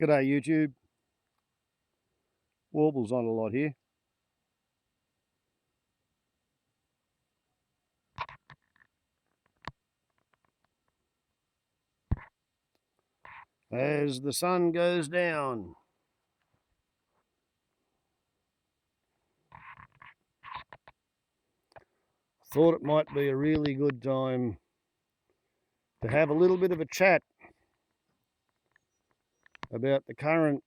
G'day YouTube. Warble's on a lot here. As the sun goes down. Thought it might be a really good time to have a little bit of a chat about the current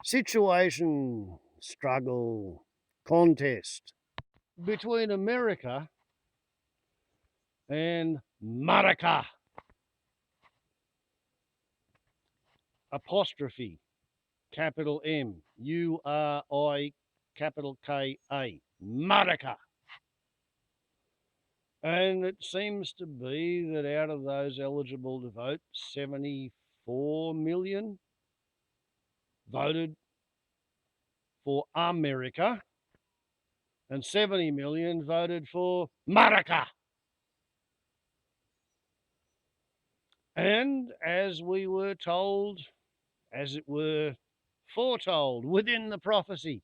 situation, struggle, contest between MurriKa and MurriKa. Apostrophe, capital M, U-R-I, capital K-A, MurriKa. And it seems to be that out of those eligible to vote, 74 million voted for America and 70 million voted for MurriKa. And as we were told, as it were foretold within the prophecy,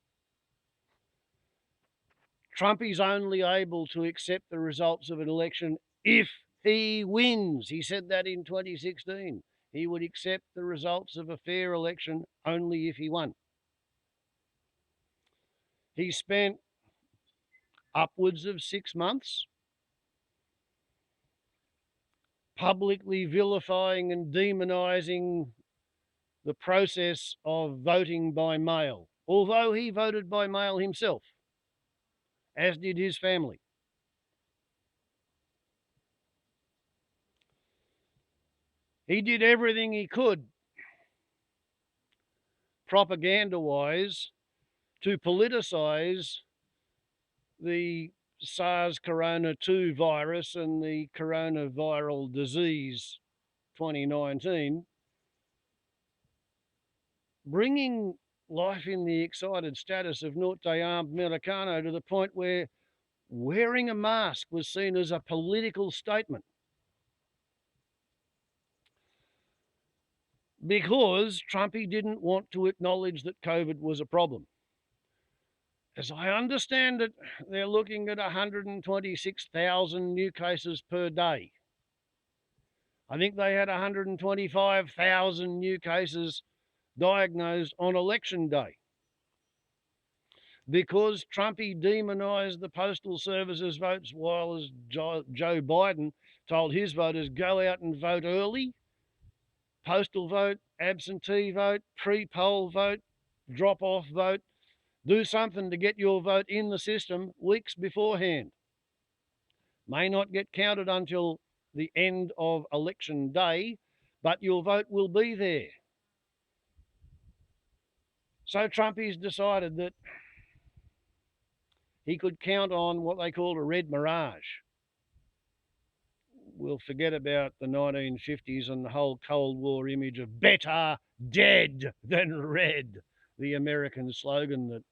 Trumpy's only able to accept the results of an election if he wins. He said that in 2016. He would accept the results of a fair election only if he won. He spent upwards of 6 months publicly vilifying and demonising the process of voting by mail, although he voted by mail himself, as did his family. He did everything he could, propaganda-wise, to politicise the SARS-CoV-2 virus and the coronaviral disease 2019, bringing life in the excited status of Norte Americano to the point where wearing a mask was seen as a political statement. Because Trumpy didn't want to acknowledge that COVID was a problem. As I understand it, they're looking at 126,000 new cases per day. I think they had 125,000 new cases diagnosed on election day. Because Trumpy demonised the Postal Service's votes, while as Joe Biden told his voters, go out and vote early, postal vote, absentee vote, pre-poll vote, drop-off vote, do something to get your vote in the system weeks beforehand. May not get counted until the end of election day, but your vote will be there. So Trumpy's decided that he could count on what they called a red mirage. We'll forget about the 1950s and the whole Cold War image of better dead than red, the American slogan that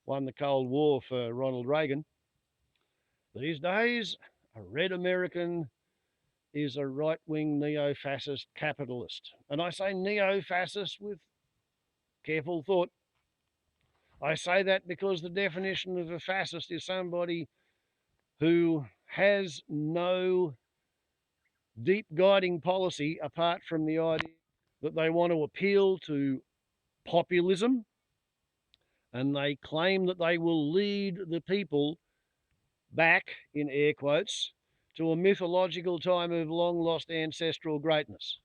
won the Cold War for Ronald Reagan. These days, a red American is a right-wing neo-fascist capitalist. And I say neo-fascist with careful thought. I say that because the definition of a fascist is somebody who has no deep guiding policy apart from the idea that they want to appeal to populism, and they claim that they will lead the people back, in air quotes, to a mythological time of long lost ancestral greatness.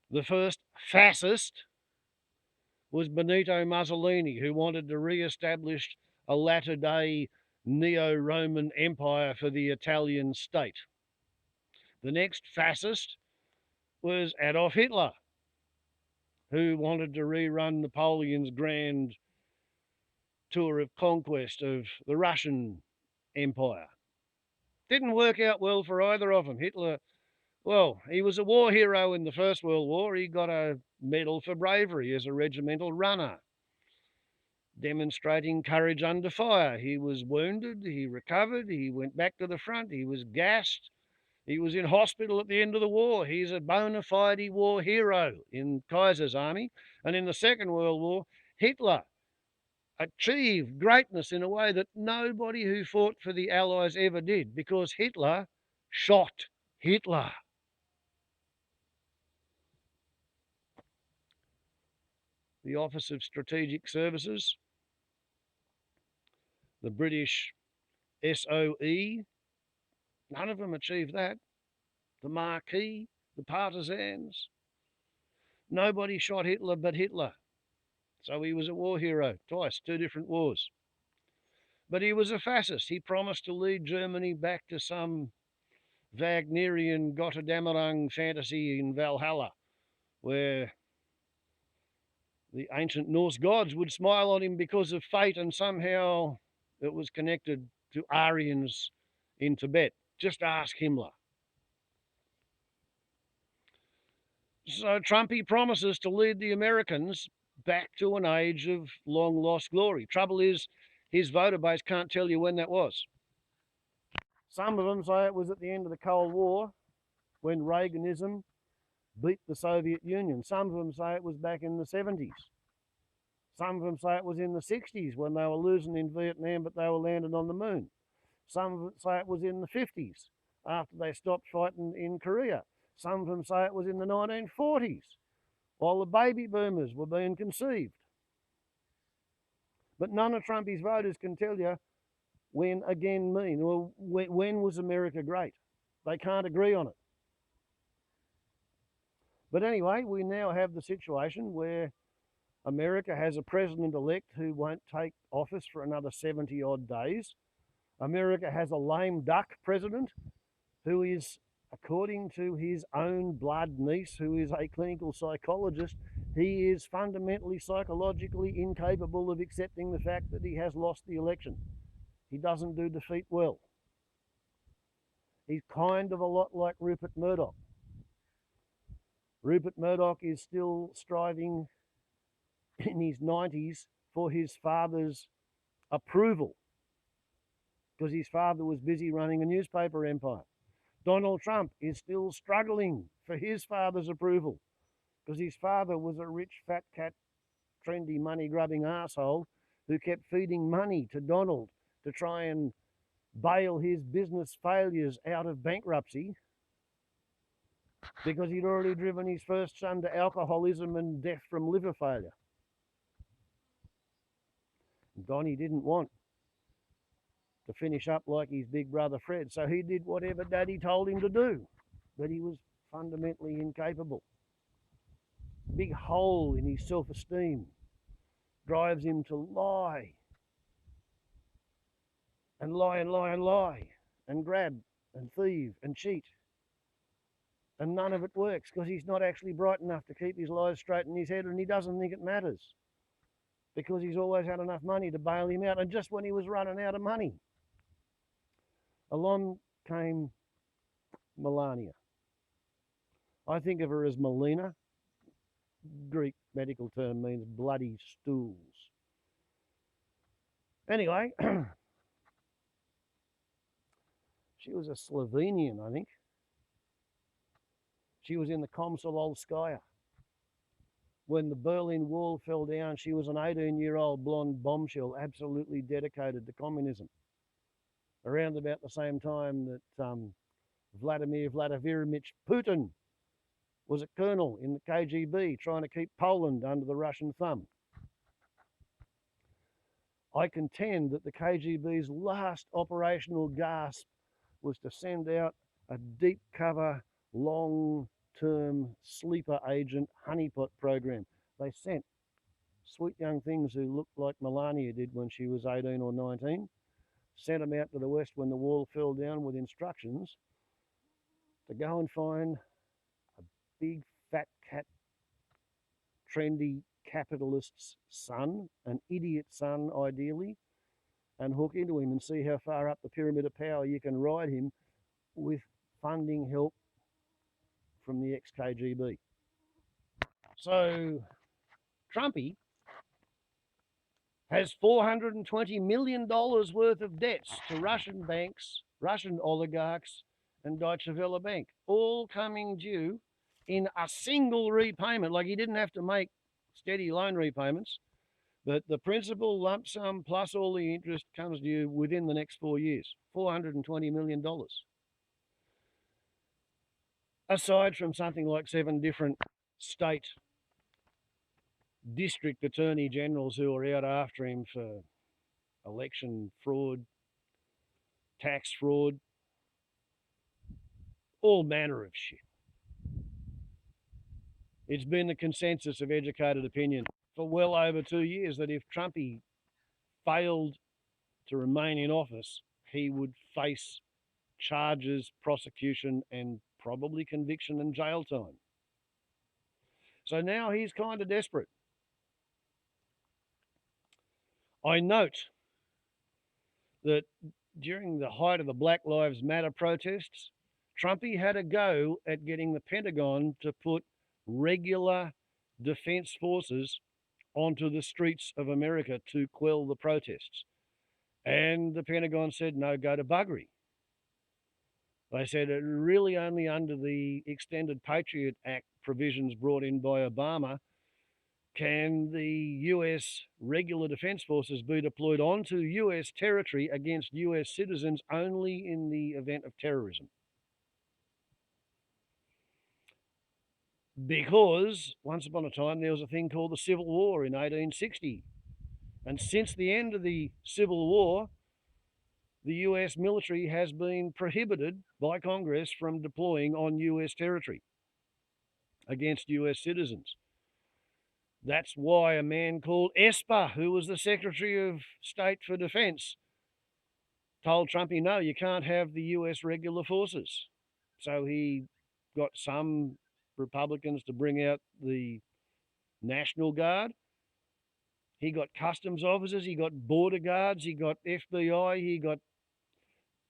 The first fascist was Benito Mussolini, who wanted to re-establish a latter-day neo-Roman empire for the Italian state. The next fascist was Adolf Hitler, who wanted to rerun Napoleon's grand tour of conquest of the Russian Empire. Didn't work out well for either of them. Hitler, well, he was a war hero in the First World War. He got a medal for bravery as a regimental runner, demonstrating courage under fire. He was wounded, he recovered, he went back to the front, he was gassed, He was in hospital at the end of the war. He's a bona fide war hero in Kaiser's army. And in the Second World War, Hitler achieved greatness in a way that nobody who fought for the Allies ever did, because Hitler shot Hitler. The Office of Strategic Services, the British SOE, none of them achieved that. The Marquis, the partisans, nobody shot Hitler but Hitler. So he was a war hero twice, two different wars. But he was a fascist. He promised to lead Germany back to some Wagnerian Gotterdammerung fantasy in Valhalla, where the ancient Norse gods would smile on him because of fate, and somehow it was connected to Aryans in Tibet. Just ask Himmler. So Trumpy promises to lead the Americans back to an age of long lost glory. Trouble is, his voter base can't tell you when that was. Some of them say it was at the end of the Cold War when Reaganism beat the Soviet Union. Some of them say it was back in the 70s. Some of them say it was in the 60s when they were losing in Vietnam, but they were landing on the moon. Some of them say it was in the 50s after they stopped fighting in Korea. Some of them say it was in the 1940s while the baby boomers were being conceived. But none of Trumpy's voters can tell you when again mean, or when was America great. They can't agree on it. But anyway, we now have the situation where America has a president-elect who won't take office for another 70 odd days. America has a lame duck president who is, according to his own blood niece, who is a clinical psychologist, he is fundamentally psychologically incapable of accepting the fact that he has lost the election. He doesn't do defeat well. He's kind of a lot like Rupert Murdoch. Rupert Murdoch is still striving in his 90s for his father's approval because his father was busy running a newspaper empire. Donald Trump is still struggling for his father's approval because his father was a rich, fat cat, trendy, money-grubbing asshole who kept feeding money to Donald to try and bail his business failures out of bankruptcy because he'd already driven his first son to alcoholism and death from liver failure. Donnie didn't want to finish up like his big brother Fred, so he did whatever Daddy told him to do, but he was fundamentally incapable. Big hole in his self-esteem drives him to lie and lie and lie and lie and grab and thieve and cheat. And none of it works because he's not actually bright enough to keep his lies straight in his head, and he doesn't think it matters because he's always had enough money to bail him out. And just when he was running out of money, along came Melania. I think of her as Melina. Greek medical term means bloody stools. Anyway, she was a Slovenian, I think. She was in the Komsomolskaya. When the Berlin Wall fell down, she was an 18-year-old blonde bombshell, absolutely dedicated to communism. Around about the same time that Vladimir Vladimirovich Putin was a colonel in the KGB trying to keep Poland under the Russian thumb. I contend that the KGB's last operational gasp was to send out a deep cover, long-term sleeper agent honeypot program. They sent sweet young things who looked like Melania did when she was 18 or 19, sent them out to the west when the wall fell down with instructions to go and find a big fat cat trendy capitalist's son, an idiot son ideally, and hook into him and see how far up the pyramid of power you can ride him with funding help from the ex-KGB. So Trumpy has $420 million worth of debts to Russian banks, Russian oligarchs, and Deutsche Welle Bank, all coming due in a single repayment. Like he didn't have to make steady loan repayments, but the principal lump sum plus all the interest comes due within the next 4 years, $420 million. Aside from something like 7 different state district attorney generals who are out after him for election fraud, tax fraud, all manner of shit. It's been the consensus of educated opinion for well over 2 years that if Trumpy failed to remain in office, he would face charges, prosecution, and probably conviction and jail time. So now he's kind of desperate. I note that during the height of the Black Lives Matter protests, Trumpy had a go at getting the Pentagon to put regular defense forces onto the streets of America to quell the protests. And the Pentagon said, no, go to buggery. They said it really only under the Extended Patriot Act provisions brought in by Obama can the US regular defense forces be deployed onto US territory against US citizens only in the event of terrorism. Because once upon a time there was a thing called the Civil War in 1860. And since the end of the Civil War, the US military has been prohibited by Congress from deploying on US territory against US citizens. That's why a man called Esper, who was the Secretary of State for Defense, told Trumpy, no, you can't have the US regular forces. So he got some Republicans to bring out the National Guard. He got customs officers, he got border guards, he got FBI, he got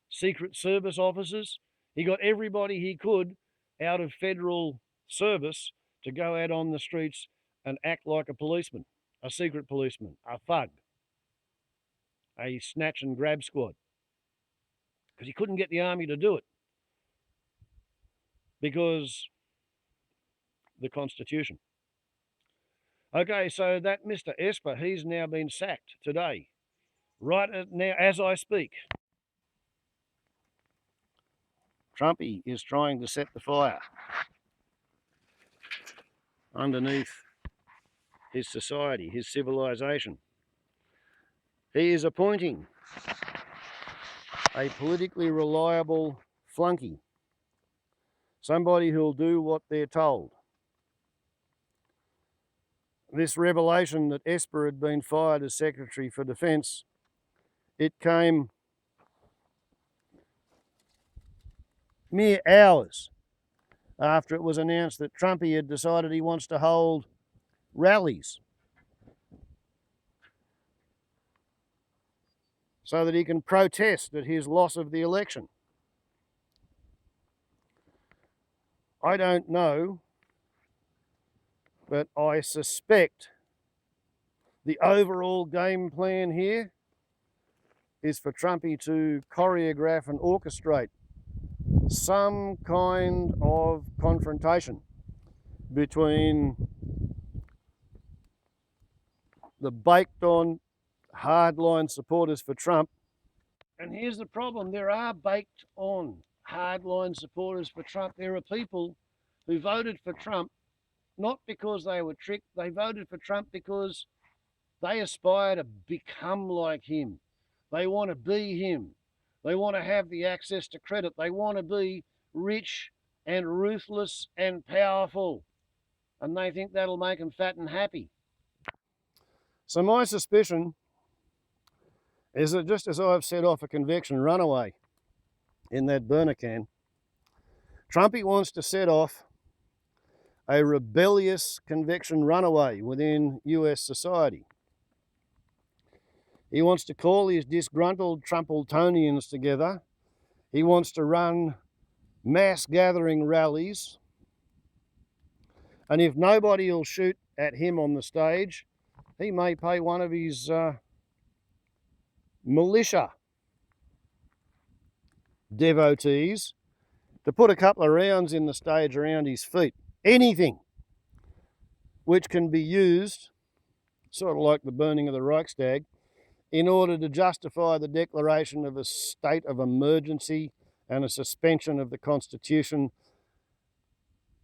Secret Service officers. He got everybody he could out of federal service to go out on the streets and act like a policeman, a secret policeman, a thug, a snatch and grab squad. Because he couldn't get the army to do it. Because the Constitution. Okay, so that Mr. Esper, he's now been sacked today, right now as I speak. Trumpy is trying to set the fire underneath his society, his civilization. He is appointing a politically reliable flunky, somebody who'll do what they're told. This revelation that Esper had been fired as Secretary for Defence, it came mere hours after it was announced that Trumpy had decided he wants to hold rallies so that he can protest at his loss of the election. I don't know, but I suspect the overall game plan here is for Trumpy to choreograph and orchestrate some kind of confrontation between the baked-on hardline supporters for Trump. And here's the problem, there are baked-on hardline supporters for Trump. There are people who voted for Trump not because they were tricked, they voted for Trump because they aspire to become like him. They want to be him. They want to have the access to credit. They want to be rich and ruthless and powerful. And they think that'll make them fat and happy. So my suspicion is that just as I've set off a convection runaway in that burner can, Trumpy wants to set off a rebellious convection runaway within US society. He wants to call his disgruntled Trumpletonians together. He wants to run mass gathering rallies. And if nobody will shoot at him on the stage, he may pay one of his militia devotees to put a couple of rounds in the stage around his feet. Anything which can be used, sort of like the burning of the Reichstag, in order to justify the declaration of a state of emergency and a suspension of the Constitution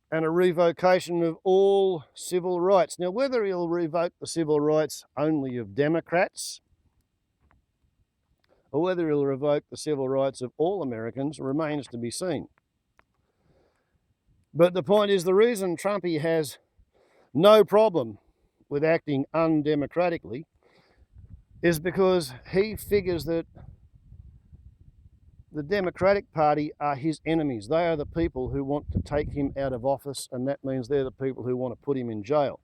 and a revocation of all civil rights. Now, whether he'll revoke the civil rights only of Democrats or whether he'll revoke the civil rights of all Americans remains to be seen. But the point is, the reason Trumpy has no problem with acting undemocratically is because he figures that the Democratic Party are his enemies. They are the people who want to take him out of office, and that means they're the people who want to put him in jail.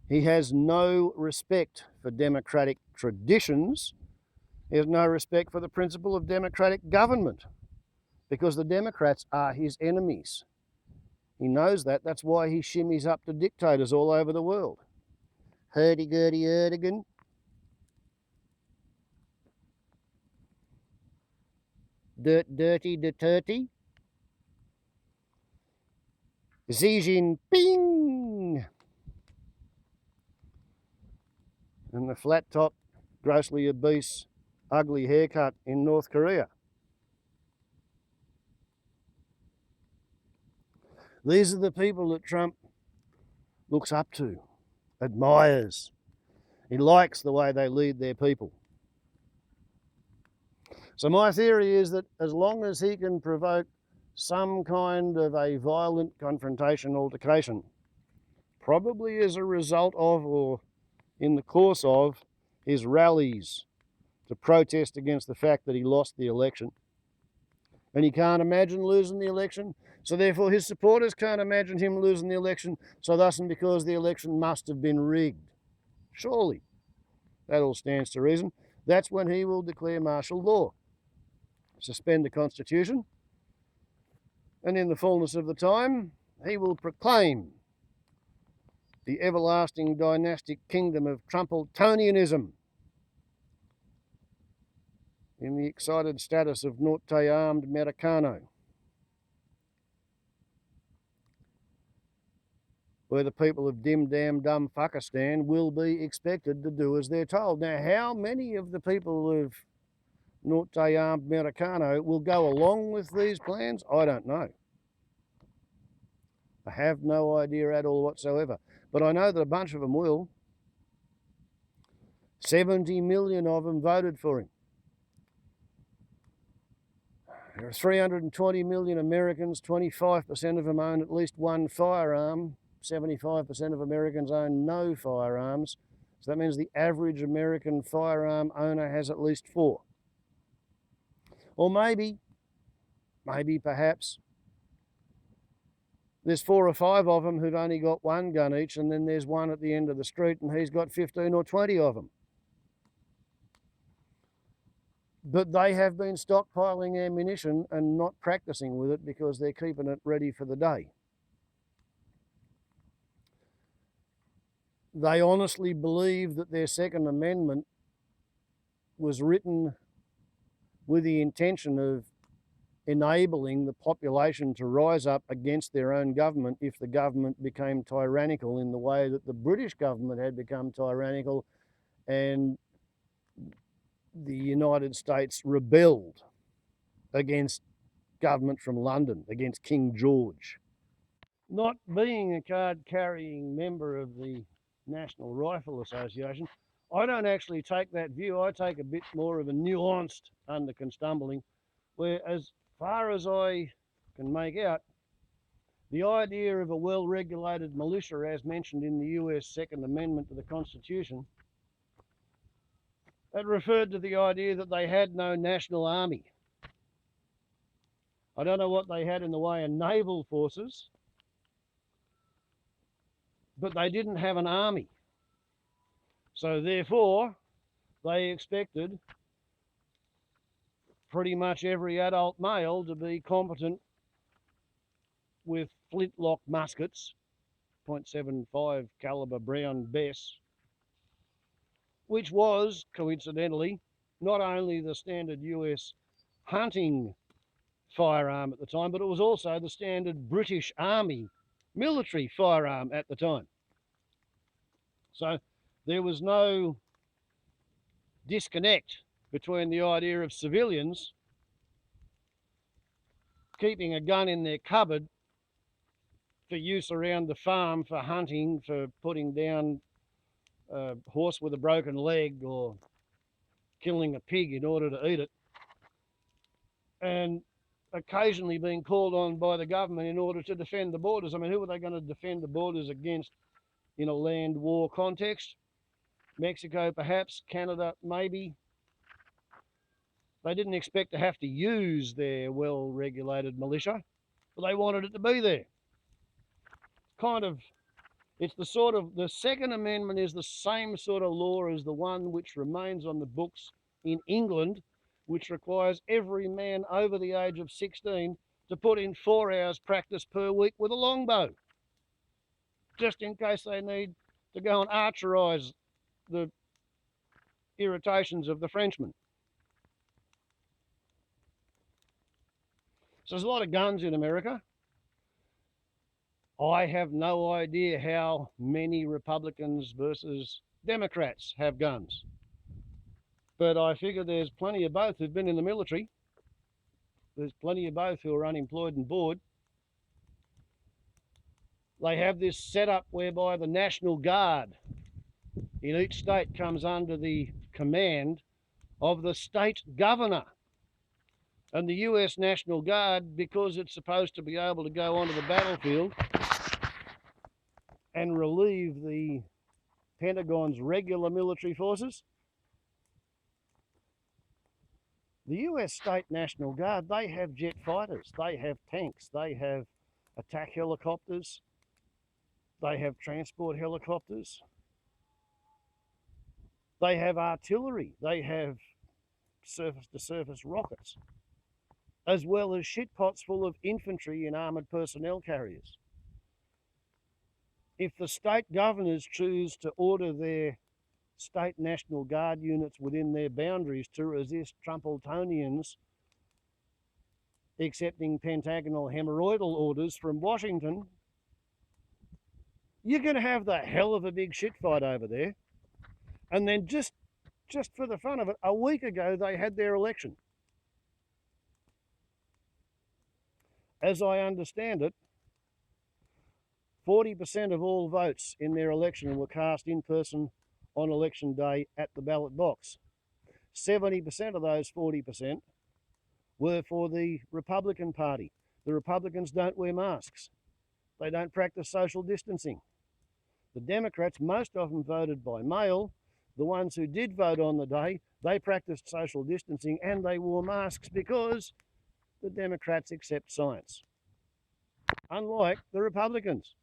He has no respect for democratic traditions. He has no respect for the principle of democratic government because the Democrats are his enemies. He knows that. That's why he shimmies up to dictators all over the world. Hurdy-gurdy Erdogan. Dirty Duterte. Xi Jinping. And the flat-top, grossly obese, ugly haircut in North Korea. These are the people that Trump looks up to, admires. He likes the way they lead their people. So my theory is that as long as he can provoke some kind of a violent confrontation, altercation, probably as a result of or in the course of his rallies to protest against the fact that he lost the election, and he can't imagine losing the election, so therefore his supporters can't imagine him losing the election, so thus and because the election must have been rigged. Surely, that all stands to reason. That's when he will declare martial law, suspend the Constitution, and in the fullness of the time, he will proclaim the everlasting dynastic kingdom of Trumpletonianism in the excited status of Norte armed Americano, where the people of dim damn dumb Fuckistan will be expected to do as they're told. Now, how many of the people of Norte armed Americano will go along with these plans? I don't know. I have no idea at all whatsoever. But I know that a bunch of them will. 70 million of them voted for him. There are 320 million Americans, 25% of them own at least one firearm, 75% of Americans own no firearms. So that means the average American firearm owner has at least 4. Or maybe perhaps, there's 4 or 5 of them who've only got one gun each, and then there's one at the end of the street and he's got 15 or 20 of them. But they have been stockpiling ammunition and not practicing with it because they're keeping it ready for the day. They honestly believe that their Second Amendment was written with the intention of enabling the population to rise up against their own government if the government became tyrannical in the way that the British government had become tyrannical and the United States rebelled against government from London, against King George. Not being a card-carrying member of the National Rifle Association, I don't actually take that view. I take a bit more of a nuanced underconstumbling, where as far as I can make out, the idea of a well-regulated militia, as mentioned in the US Second Amendment to the Constitution, it referred to the idea that they had no national army. I don't know what they had in the way of naval forces, but they didn't have an army. So therefore, they expected pretty much every adult male to be competent with flintlock muskets, .75 caliber Brown Bess, which was, coincidentally, not only the standard US hunting firearm at the time, but it was also the standard British Army military firearm at the time. So there was no disconnect between the idea of civilians keeping a gun in their cupboard for use around the farm, for hunting, for putting down a horse with a broken leg or killing a pig in order to eat it, and occasionally being called on by the government in order to defend the borders. I mean, who are they going to defend the borders against in a land war context? Mexico, perhaps. Canada, maybe. They didn't expect to have to use their well-regulated militia, but they wanted it to be there. It's the sort of, the Second Amendment is the same sort of law as the one which remains on the books in England, which requires every man over the age of 16 to put in 4 hours practice per week with a longbow, just in case they need to go and archerise the irritations of the Frenchmen. So there's a lot of guns in America. I have no idea how many Republicans versus Democrats have guns. But I figure there's plenty of both who've been in the military. There's plenty of both who are unemployed and bored. They have this setup whereby the National Guard in each state comes under the command of the state governor. And the US National Guard, because it's supposed to be able to go onto the battlefield and relieve the Pentagon's regular military forces, the US State National Guard, they have jet fighters, they have tanks, they have attack helicopters, they have transport helicopters, they have artillery, they have surface-to-surface rockets, as well as shitpots full of infantry and armoured personnel carriers. If the state governors choose to order their state National Guard units within their boundaries to resist Trumpletonians accepting pentagonal hemorrhoidal orders from Washington, you're going to have the hell of a big shit fight over there. And then just for the fun of it, a week ago they had their election. As I understand it, 40% of all votes in their election were cast in person on election day at the ballot box. 70% of those 40% were for the Republican Party. The Republicans don't wear masks. They don't practice social distancing. The Democrats most often voted by mail. The ones who did vote on the day, they practiced social distancing and they wore masks because the Democrats accept science. Unlike the Republicans.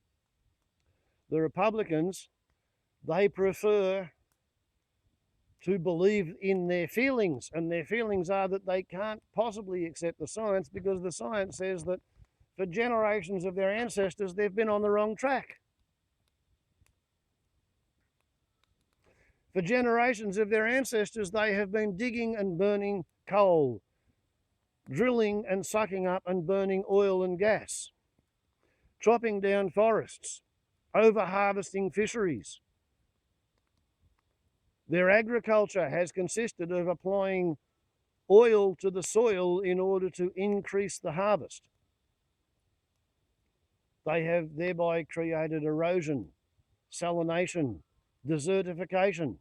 The Republicans, they prefer to believe in their feelings, and their feelings are that they can't possibly accept the science because the science says that for generations of their ancestors, they've been on the wrong track. For generations of their ancestors, they have been digging and burning coal, drilling and sucking up and burning oil and gas, chopping down forests, over-harvesting fisheries. Their agriculture has consisted of applying oil to the soil in order to increase the harvest. They have thereby created erosion, salination, desertification.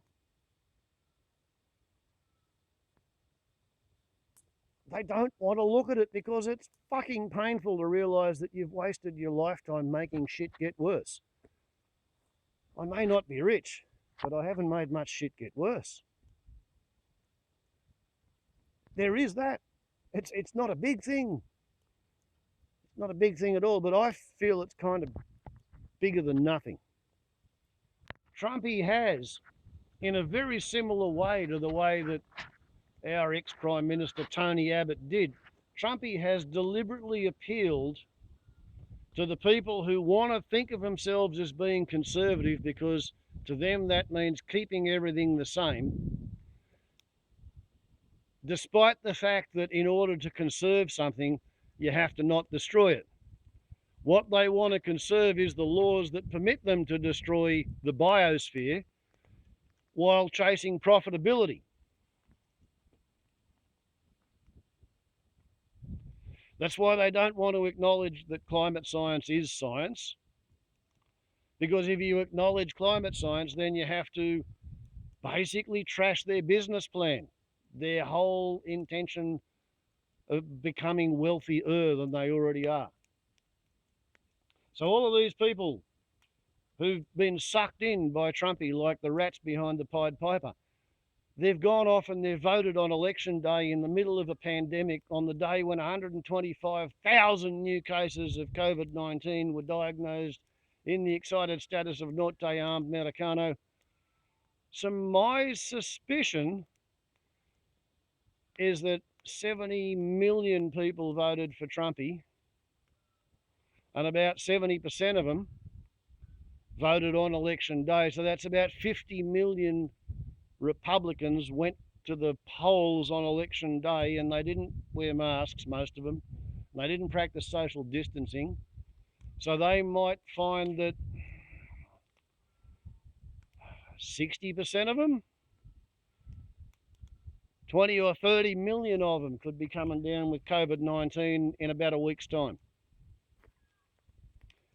They don't want to look at it because it's fucking painful to realise that you've wasted your lifetime making shit get worse. I may not be rich, but I haven't made much shit get worse. There is that. It's not a big thing. It's not a big thing at all, but I feel it's kind of bigger than nothing. Trumpy has, in a very similar way to the way that our ex-Prime Minister Tony Abbott did, Trumpy has deliberately appealed to the people who want to think of themselves as being conservative because to them that means keeping everything the same, despite the fact that in order to conserve something, you have to not destroy it. What they want to conserve is the laws that permit them to destroy the biosphere while chasing profitability. That's why they don't want to acknowledge that climate science is science. Because if you acknowledge climate science, then you have to basically trash their business plan, their whole intention of becoming wealthier than they already are. So all of these people who've been sucked in by Trumpy like the rats behind the Pied Piper, they've gone off and they've voted on election day in the middle of a pandemic on the day when 125,000 new cases of COVID-19 were diagnosed in the excited status of Norte Armed Americano. So my suspicion is that 70 million people voted for Trumpy, and about 70% of them voted on election day. So that's about 50 million Republicans went to the polls on election day, and they didn't wear masks, most of them. They didn't practice social distancing. So they might find that 60% of them, 20 or 30 million of them could be coming down with COVID-19 in about a week's time.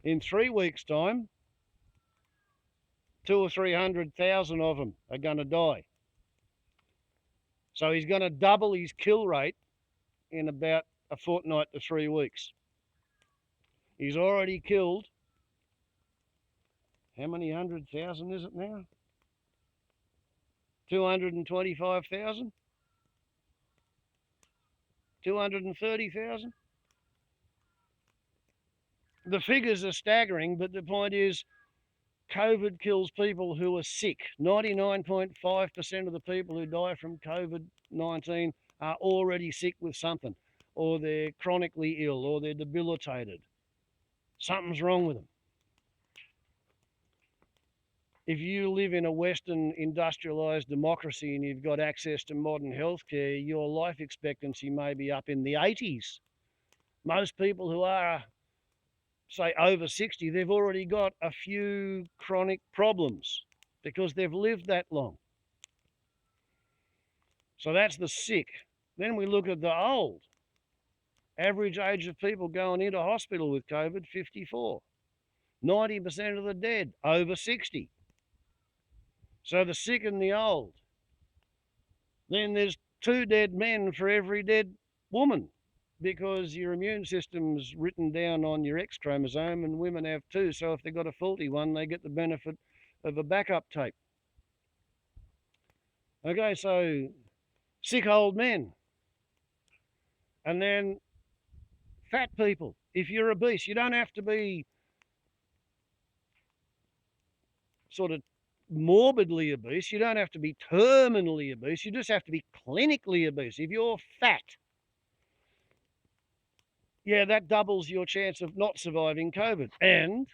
In 3 weeks' time, 200,000 or 300,000 of them are going to die. So he's going to double his kill rate in about a fortnight to 3 weeks. He's already killed, how many 100,000 is it now? 225,000? 230,000? The figures are staggering, but the point is COVID kills people who are sick. 99.5% of the people who die from COVID-19 are already sick with something, or they're chronically ill, or they're debilitated. Something's wrong with them. If you live in a Western industrialised democracy and you've got access to modern healthcare, your life expectancy may be up in the 80s. Most people who are, say, over 60, they've already got a few chronic problems because they've lived that long. So that's the sick. Then we look at the old. Average age of people going into hospital with COVID, 54. 90% of the dead, over 60. So the sick and the old. Then there's 2 dead men for every dead woman, because your immune system's written down on your X chromosome and women have 2. So if they've got a faulty one, they get the benefit of a backup tape. Okay, so sick old men. And then fat people. If you're obese, you don't have to be sort of morbidly obese. You don't have to be terminally obese. You just have to be clinically obese. If you're fat, yeah, that doubles your chance of not surviving COVID. And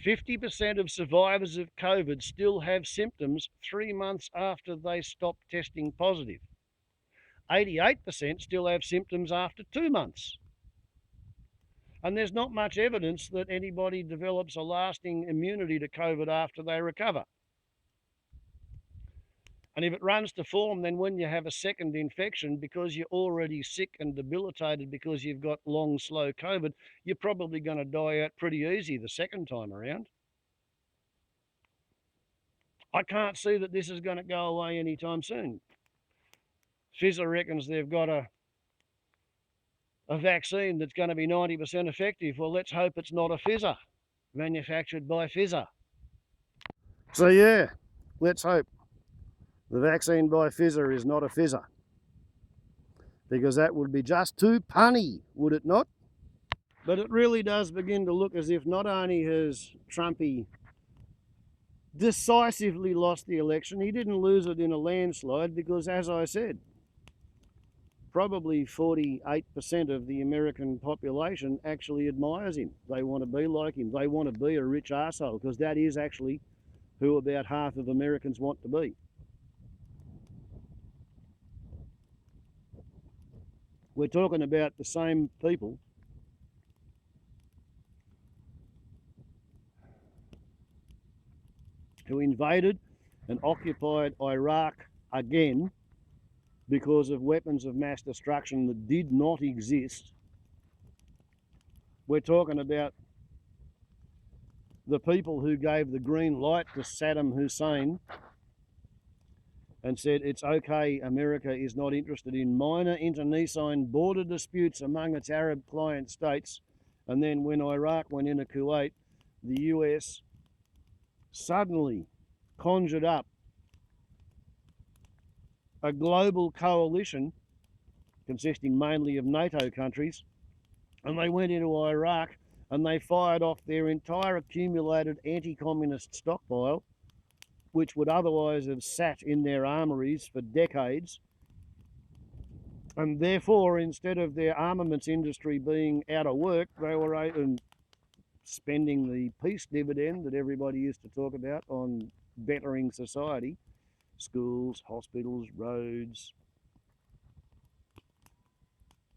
50% of survivors of COVID still have symptoms 3 months after they stop testing positive. 88% still have symptoms after 2 months. And there's not much evidence that anybody develops a lasting immunity to COVID after they recover. And if it runs to form, then when you have a second infection, because you're already sick and debilitated because you've got long, slow COVID, you're probably going to die out pretty easy the second time around. I can't see that this is going to go away anytime soon. Pfizer reckons they've got a vaccine that's going to be 90% effective. Well, let's hope it's not a Pfizer, manufactured by Pfizer. So yeah, let's hope the vaccine by Pfizer is not a Pfizer, because that would be just too punny, would it not? But it really does begin to look as if not only has Trumpy decisively lost the election, he didn't lose it in a landslide, because as I said, probably 48% of the American population actually admires him. They want to be like him. They want to be a rich arsehole, because that is actually who about half of Americans want to be. We're talking about the same people who invaded and occupied Iraq again because of weapons of mass destruction that did not exist. We're talking about the people who gave the green light to Saddam Hussein and said it's okay, America is not interested in minor internecine border disputes among its Arab client states. And then when Iraq went into Kuwait, the US suddenly conjured up a global coalition consisting mainly of NATO countries, and they went into Iraq and they fired off their entire accumulated anti-communist stockpile, which would otherwise have sat in their armories for decades. And therefore, instead of their armaments industry being out of work, they were spending the peace dividend that everybody used to talk about on bettering society, schools, hospitals, roads.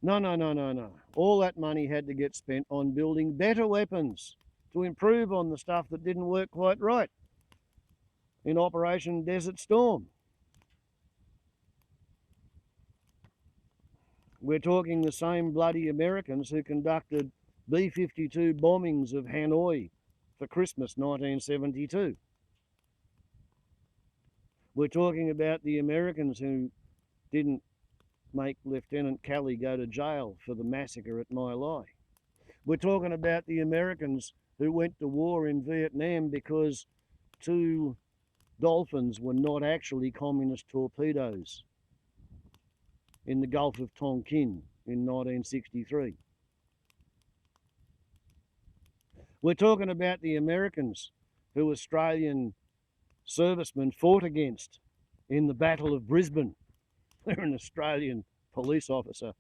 No. All that money had to get spent on building better weapons to improve on the stuff that didn't work quite right in Operation Desert Storm. We're talking the same bloody Americans who conducted B-52 bombings of Hanoi for Christmas 1972. We're talking about the Americans who didn't make Lieutenant Kelly go to jail for the massacre at My Lai. We're talking about the Americans who went to war in Vietnam because 2 dolphins were not actually communist torpedoes in the Gulf of Tonkin in 1963. We're talking about the Americans who Australian servicemen fought against in the Battle of Brisbane, where an Australian police officer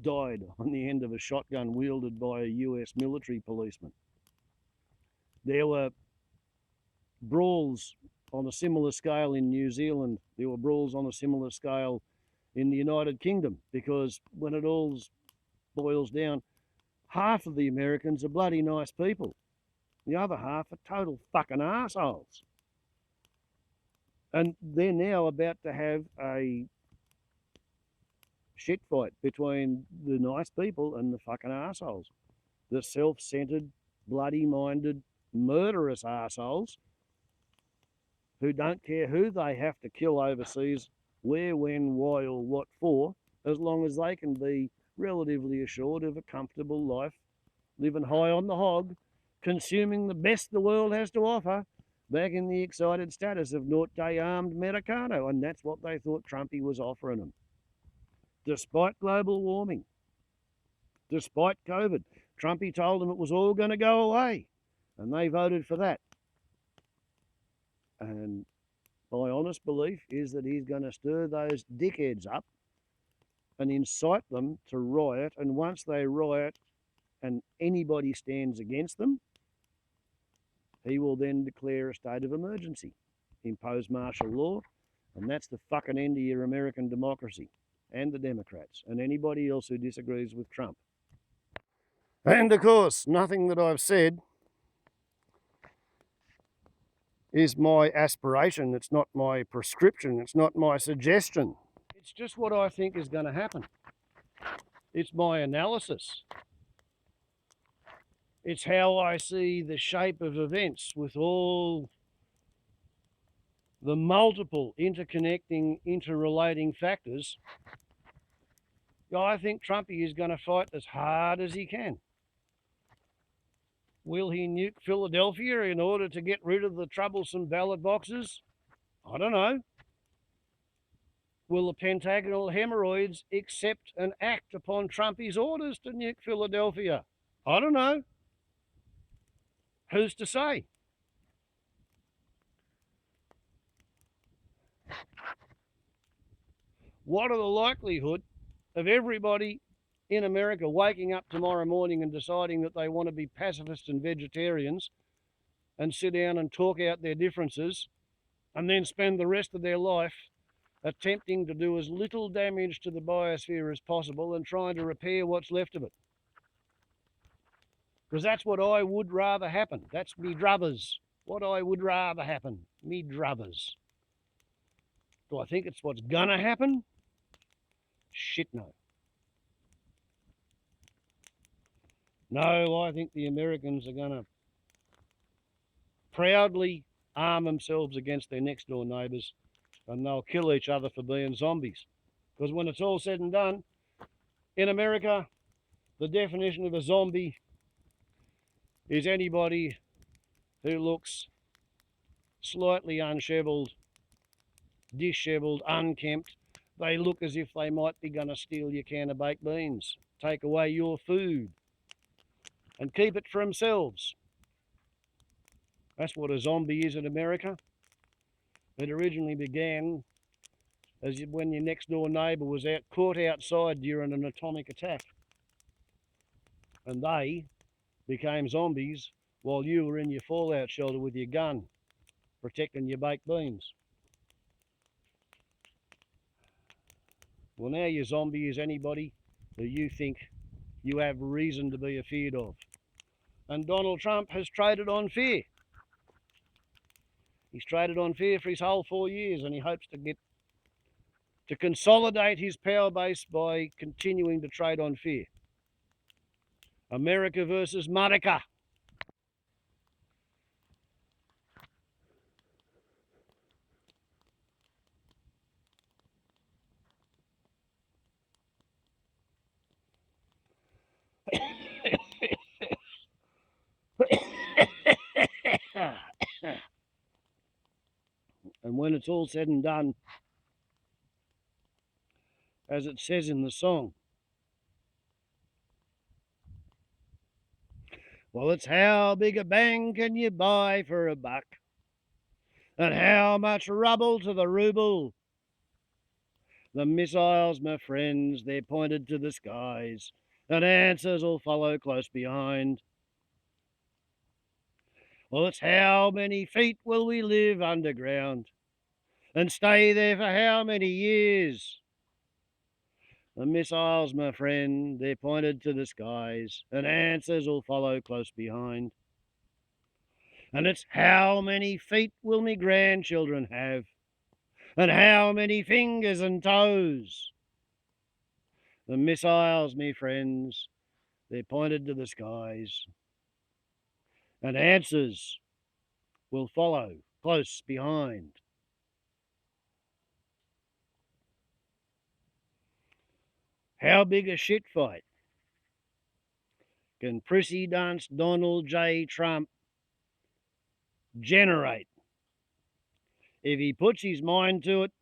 died on the end of a shotgun wielded by a US military policeman. There were brawls on a similar scale in New Zealand. There were brawls on a similar scale in the United Kingdom, because when it all boils down, half of the Americans are bloody nice people. The other half are total fucking arseholes. And they're now about to have a shit fight between the nice people and the fucking arseholes. The self-centered, bloody-minded, murderous arseholes who don't care who they have to kill overseas, where, when, why, or what for, as long as they can be relatively assured of a comfortable life, living high on the hog, consuming the best the world has to offer, back in the excited status of naught-day armed Americano. And that's what they thought Trumpy was offering them. Despite global warming, despite COVID, Trumpy told them it was all going to go away, and they voted for that. And my honest belief is that he's going to stir those dickheads up and incite them to riot, and once they riot and anybody stands against them, he will then declare a state of emergency, impose martial law, and that's the fucking end of your American democracy and the Democrats and anybody else who disagrees with Trump. And of course, nothing that I've said is my aspiration. It's not my prescription. It's not my suggestion. It's just what I think is going to happen. It's my analysis. It's how I see the shape of events with all the multiple interconnecting, interrelating factors. I think Trumpy is going to fight as hard as he can. Will he nuke Philadelphia in order to get rid of the troublesome ballot boxes? I don't know. Will the pentagonal hemorrhoids accept and act upon Trumpy's orders to nuke Philadelphia? I don't know. Who's to say? What are the likelihood of everybody in America waking up tomorrow morning and deciding that they want to be pacifists and vegetarians and sit down and talk out their differences and then spend the rest of their life attempting to do as little damage to the biosphere as possible and trying to repair what's left of it. Because that's what I would rather happen. That's me druthers. What I would rather happen. Me druthers. Do I think it's what's gonna happen? Shit, no. No, I think the Americans are gonna proudly arm themselves against their next door neighbours and they'll kill each other for being zombies. Because when it's all said and done, in America, the definition of a zombie is anybody who looks slightly unsheveled, dishevelled, unkempt. They look as if they might be going to steal your can of baked beans, take away your food, and keep it for themselves. That's what a zombie is in America. It originally began as when your next door neighbour was caught outside during an atomic attack. And they became zombies while you were in your fallout shelter with your gun, protecting your baked beans. Well, now your zombie is anybody who you think you have reason to be afeared of. And Donald Trump has traded on fear. He's traded on fear for his whole 4 years, and he hopes to consolidate his power base by continuing to trade on fear. America versus MurriKa. And when it's all said and done, as it says in the song, well, it's how big a bang can you buy for a buck? And how much rubble to the ruble? The missiles, my friends, they're pointed to the skies, and answers will follow close behind. Well, it's how many feet will we live underground and stay there for how many years? The missiles, my friend, they're pointed to the skies, and answers will follow close behind. And it's how many feet will me grandchildren have, and how many fingers and toes? The missiles, me friends, they're pointed to the skies, and answers will follow close behind. How big a shit fight can prissy dance Donald J. Trump generate if he puts his mind to it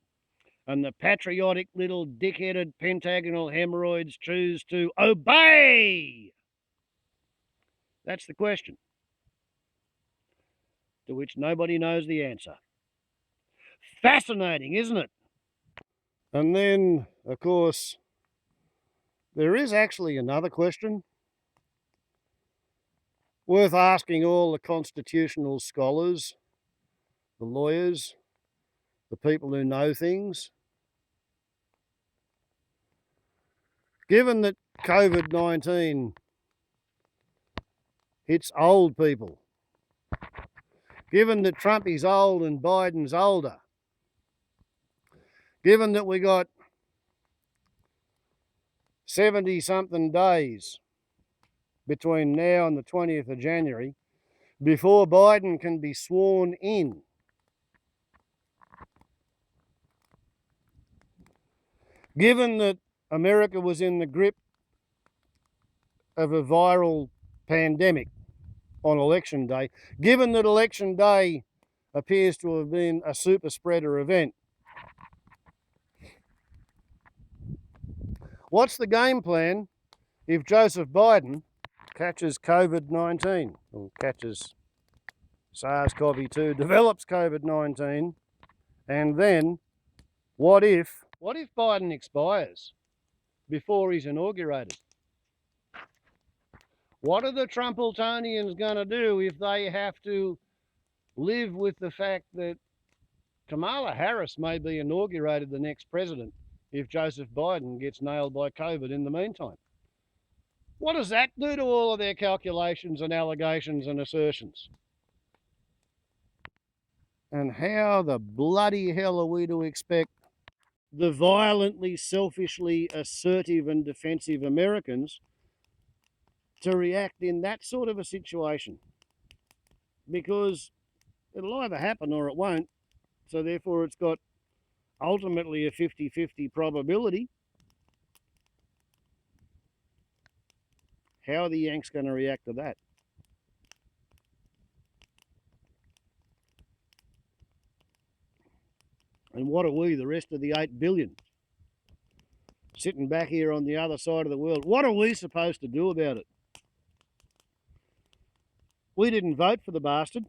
and the patriotic little dick-headed pentagonal hemorrhoids choose to obey? That's the question, to which nobody knows the answer. Fascinating, isn't it? And then, of course, there is actually another question worth asking all the constitutional scholars, the lawyers, the people who know things. Given that COVID-19 hits old people, given that Trumpy's old and Biden's older, given that we got 70-something days between now and the 20th of January before Biden can be sworn in, given that America was in the grip of a viral pandemic on election day, given that election day appears to have been a super spreader event, what's the game plan if Joseph Biden catches COVID-19 or catches SARS-CoV-2, develops COVID-19, and then what if Biden expires before he's inaugurated? What are the Trumpletonians going to do if they have to live with the fact that Kamala Harris may be inaugurated the next president if Joseph Biden gets nailed by COVID in the meantime. What does that do to all of their calculations and allegations and assertions? And how the bloody hell are we to expect the violently, selfishly assertive and defensive Americans to react in that sort of a situation? Because it'll either happen or it won't. So therefore it's got ultimately a 50-50 probability. How are the Yanks going to react to that? And what are we, the rest of the 8 billion, sitting back here on the other side of the world? What are we supposed to do about it? We didn't vote for the bastard,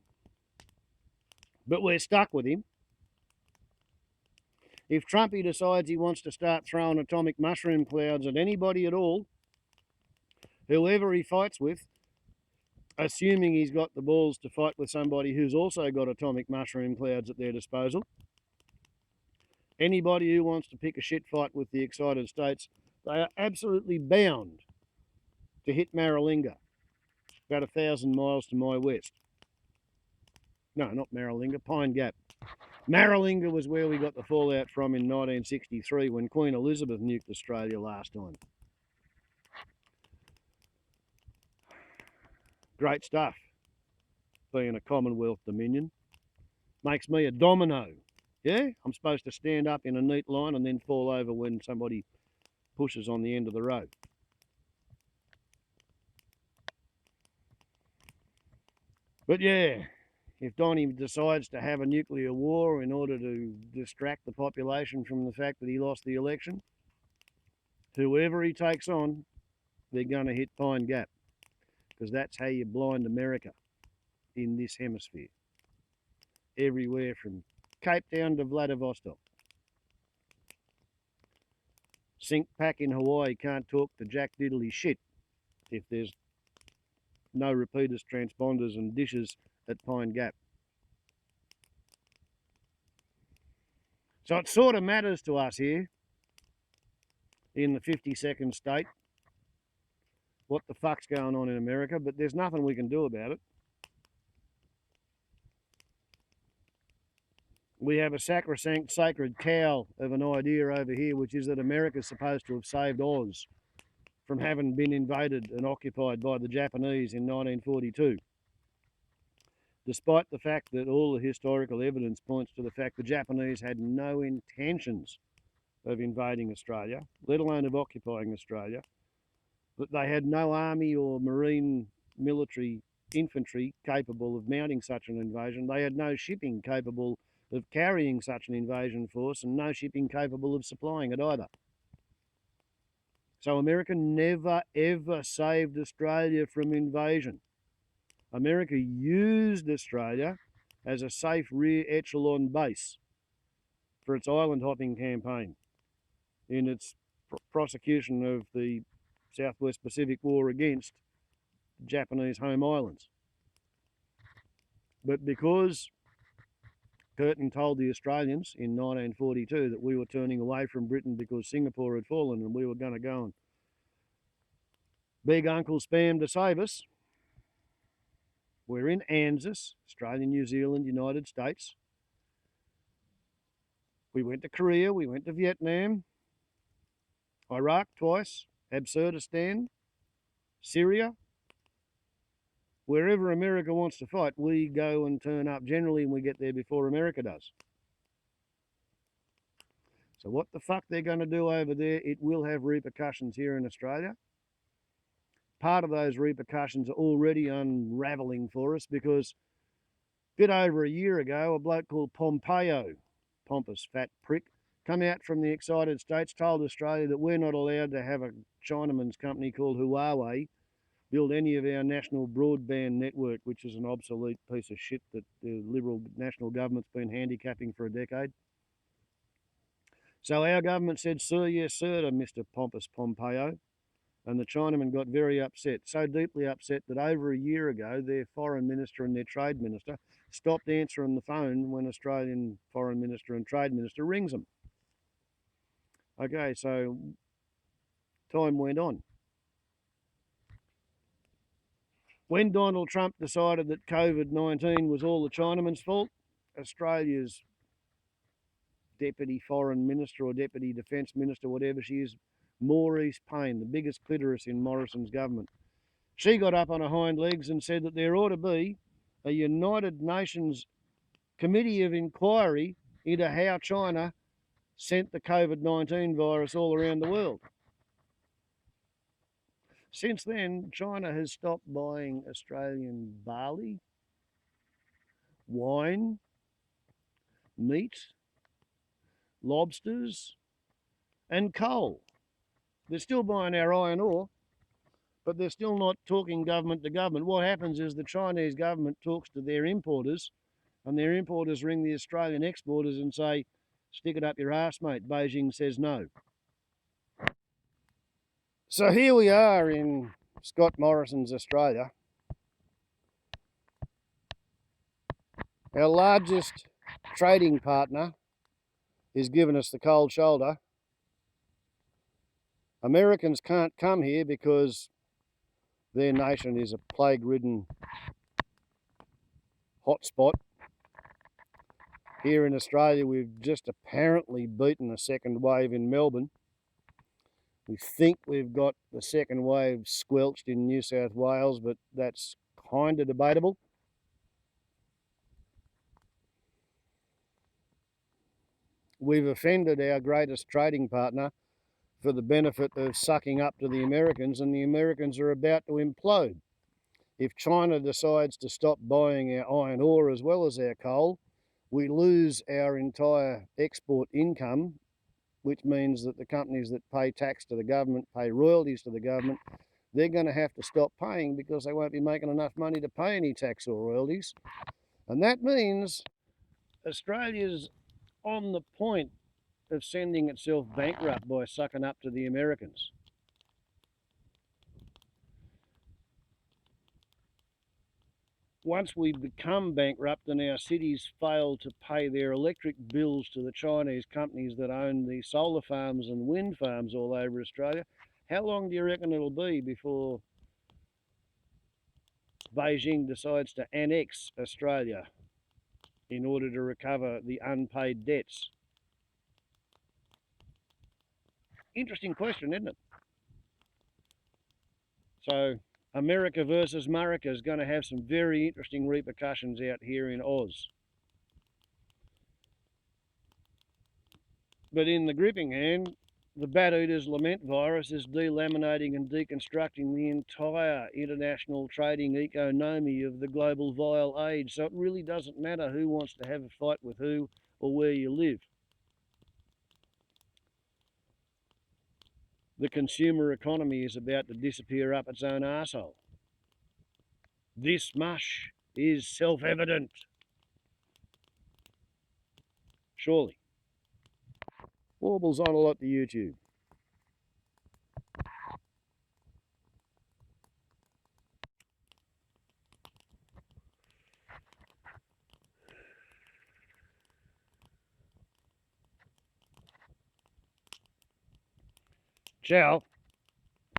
but we're stuck with him. If Trumpy decides he wants to start throwing atomic mushroom clouds at anybody at all, whoever he fights with, assuming he's got the balls to fight with somebody who's also got atomic mushroom clouds at their disposal, anybody who wants to pick a shit fight with the excited states, they are absolutely bound to hit Maralinga, about 1,000 miles to my west. No, not Maralinga, Pine Gap. Maralinga was where we got the fallout from in 1963 when Queen Elizabeth nuked Australia last time. Great stuff, being a Commonwealth Dominion. Makes me a domino. Yeah, I'm supposed to stand up in a neat line and then fall over when somebody pushes on the end of the road. But yeah, if Donnie decides to have a nuclear war in order to distract the population from the fact that he lost the election, whoever he takes on, they're going to hit Pine Gap, because that's how you blind America in this hemisphere. Everywhere from Cape Town to Vladivostok. Sink Pack in Hawaii can't talk to Jack Diddley shit if there's no repeaters, transponders and dishes at Pine Gap. So it sort of matters to us here in the 52nd state what the fuck's going on in America, but there's nothing we can do about it. We have a sacrosanct, sacred cow of an idea over here, which is that America's supposed to have saved Oz from having been invaded and occupied by the Japanese in 1942. Despite the fact that all the historical evidence points to the fact the Japanese had no intentions of invading Australia, let alone of occupying Australia, that they had no army or marine military infantry capable of mounting such an invasion. They had no shipping capable of carrying such an invasion force and no shipping capable of supplying it either. So America never ever saved Australia from invasion. America used Australia as a safe rear echelon base for its island hopping campaign in its prosecution of the Southwest Pacific War against Japanese home islands. But because Curtin told the Australians in 1942 that we were turning away from Britain because Singapore had fallen and we were going to go and beg Uncle Spam to save us, we're in ANZUS, Australia, New Zealand, United States. We went to Korea, we went to Vietnam, Iraq twice, Absurdistan, Syria. Wherever America wants to fight, we go and turn up generally, and we get there before America does. So what the fuck they're going to do over there, it will have repercussions here in Australia. Part of those repercussions are already unravelling for us because a bit over a year ago, a bloke called Pompeo, pompous fat prick, come out from the excited states, told Australia that we're not allowed to have a Chinaman's company called Huawei build any of our national broadband network, which is an obsolete piece of shit that the Liberal national government's been handicapping for a decade. So our government said, sir, yes, sir, to Mr. Pompous Pompeo. And the Chinamen got very upset, so deeply upset that over a year ago, their foreign minister and their trade minister stopped answering the phone when Australian foreign minister and trade minister rings them. Okay, so time went on. When Donald Trump decided that COVID-19 was all the Chinamen's fault, Australia's Deputy Foreign Minister or Deputy Defence Minister, whatever she is, Maurice Payne, the biggest clitoris in Morrison's government, she got up on her hind legs and said that there ought to be a United Nations committee of inquiry into how China sent the COVID-19 virus all around the world. Since then, China has stopped buying Australian barley, wine, meat, lobsters, and coal. They're still buying our iron ore, but they're still not talking government to government. What happens is the Chinese government talks to their importers, and their importers ring the Australian exporters and say, stick it up your arse, mate. Beijing says no. So here we are in Scott Morrison's Australia. Our largest trading partner is giving us the cold shoulder. Americans can't come here because their nation is a plague-ridden hotspot. Here in Australia, we've just apparently beaten a second wave in Melbourne. We think we've got the second wave squelched in New South Wales, but that's kind of debatable. We've offended our greatest trading partner for the benefit of sucking up to the Americans, and the Americans are about to implode. If China decides to stop buying our iron ore as well as our coal, we lose our entire export income, which means that the companies that pay tax to the government, pay royalties to the government, they're going to have to stop paying because they won't be making enough money to pay any tax or royalties. And that means Australia's on the point of sending itself bankrupt by sucking up to the Americans. Once we become bankrupt and our cities fail to pay their electric bills to the Chinese companies that own the solar farms and wind farms all over Australia, how long do you reckon it'll be before Beijing decides to annex Australia in order to recover the unpaid debts? Interesting question, isn't it? So America versus MurriKa is going to have some very interesting repercussions out here in Oz. But in the gripping hand, the Bat Eaters Lament virus is delaminating and deconstructing the entire international trading economy of the global vile age. So it really doesn't matter who wants to have a fight with who or where you live. The consumer economy is about to disappear up its own arsehole. This much is self-evident. Surely. Warbles on a lot to YouTube. Ciao.